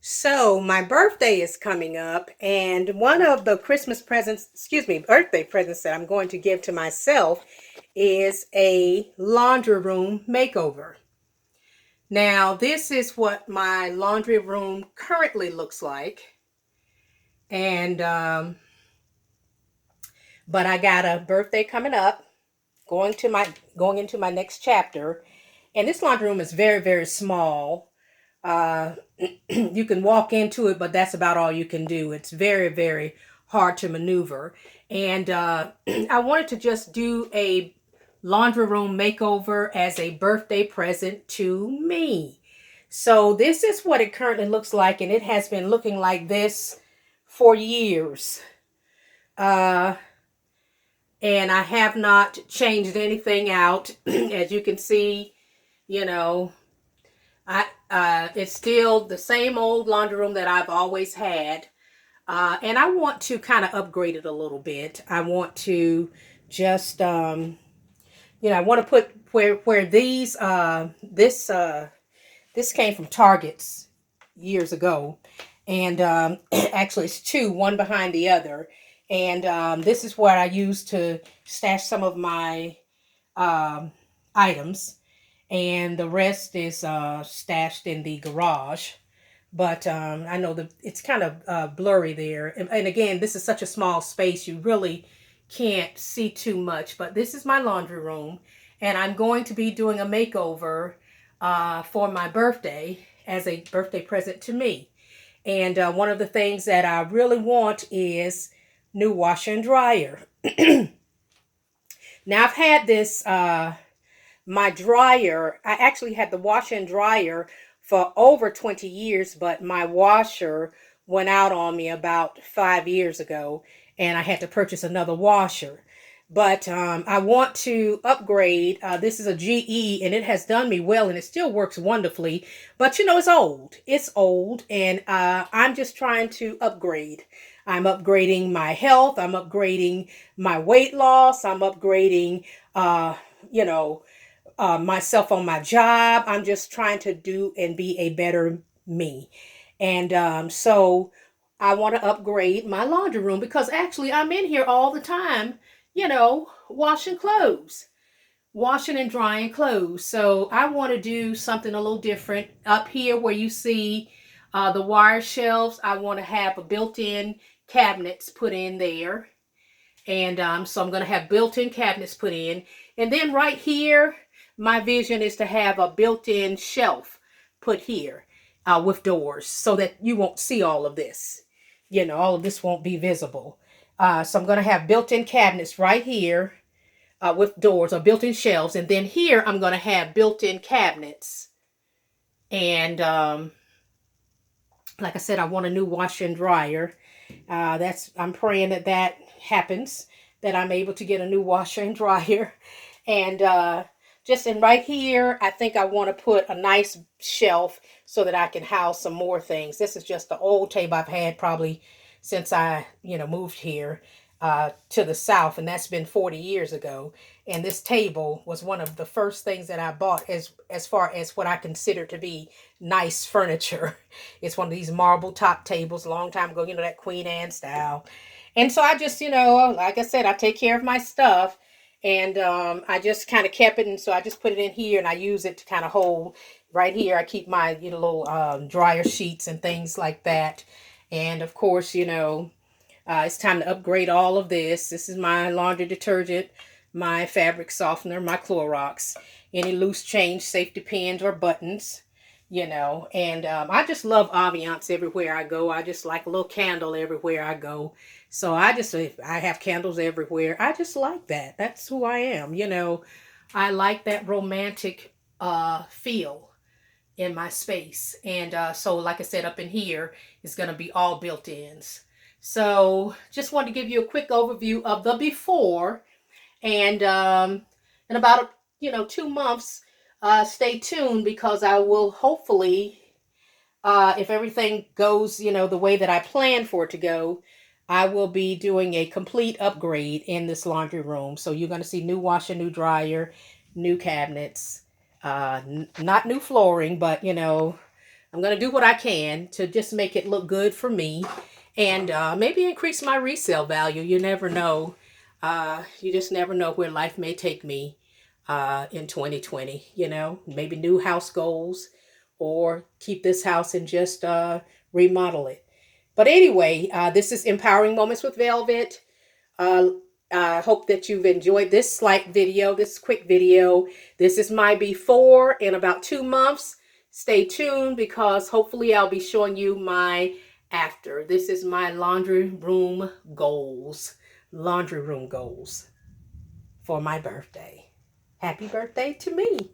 So, my birthday is coming up, and one of the birthday presents that I'm going to give to myself is a laundry room makeover. Now, this is what my laundry room currently looks like, and but I got a birthday coming up, going into my next chapter, and this laundry room is very, very small. Uh, you can walk into it, but that's about all you can do. It's very, very hard to maneuver. And I wanted to just do a laundry room makeover as a birthday present to me. So this is what it currently looks like, and it has been looking like this for years. Uh, and I have not changed anything out. As you can see, you know, it's still the same old laundry room that I've always had. And I want to kind of upgrade it a little bit. I want to just I want to put where this came from Target's years ago. And actually it's two, one behind the other. And this is what I use to stash some of my um, items, and the rest is stashed in the garage. But I know that it's kind of blurry there. And again, this is such a small space, you really can't see too much. But this is my laundry room, and I'm going to be doing a makeover for my birthday as a birthday present to me. And one of the things that I really want is new washer and dryer. Now I've had this my dryer. I actually had the washer and dryer for over 20 years, but my washer went out on me about 5 years ago, and I had to purchase another washer. But I want to upgrade. This is a GE, and it has done me well, and it still works wonderfully. But it's old. It's old, and I'm just trying to upgrade. I'm upgrading my health. I'm upgrading my weight loss. I'm upgrading, you know, myself on my job. I'm just trying to do and be a better me. And so I want to upgrade my laundry room because actually I'm in here all the time, washing clothes, washing and drying clothes. So I want to do something a little different. Up here where you see the wire shelves, I want to have a built-in cabinets put in there. And so I'm going to have built-in cabinets put in. And then right here, my vision is to have a built-in shelf put here with doors so that you won't see all of this. All of this won't be visible. So I'm going to have built-in cabinets right here with doors or built-in shelves. And then here, I'm going to have built-in cabinets. And like I said, I want a new washer and dryer. I'm praying that happens, that I'm able to get a new washer and dryer. And just in right here, I think I want to put a nice shelf so that I can house some more things. This is just the old table I've had probably since I, moved here to the South, and that's been 40 years ago. And this table was one of the first things that I bought as far as what I consider to be nice furniture. It's one of these marble top tables a long time ago, that Queen Anne style. And so I just, like I said, I take care of my stuff. And I just kind of kept it. And so I just put it in here and I use it to kind of hold right here. I keep my, little dryer sheets and things like that. And of course, it's time to upgrade all of this. This is my laundry detergent, my fabric softener, my Clorox, any loose change, safety pins or buttons, and I just love ambiance everywhere I go. I just like a little candle everywhere I go. So I have candles everywhere. I just like that. That's who I am. I like that romantic feel in my space. And so, like I said, up in here is going to be all built-ins. So just wanted to give you a quick overview of the before. And in about 2 months, stay tuned because I will hopefully, if everything goes the way that I plan for it to go, I will be doing a complete upgrade in this laundry room. So you're going to see new washer, new dryer, new cabinets, not new flooring, but I'm going to do what I can to just make it look good for me, and maybe increase my resale value. You never know. You just never know where life may take me in 2020. You know, maybe new house goals, or keep this house and just remodel it. But anyway, this is Empowering Moments with Velvet. Uh, I hope that you've enjoyed this slight video, this quick video. This is my before in about 2 months. Stay tuned, because hopefully I'll be showing you my after. This is my laundry room goals. Laundry room goals for my birthday. Happy birthday to me.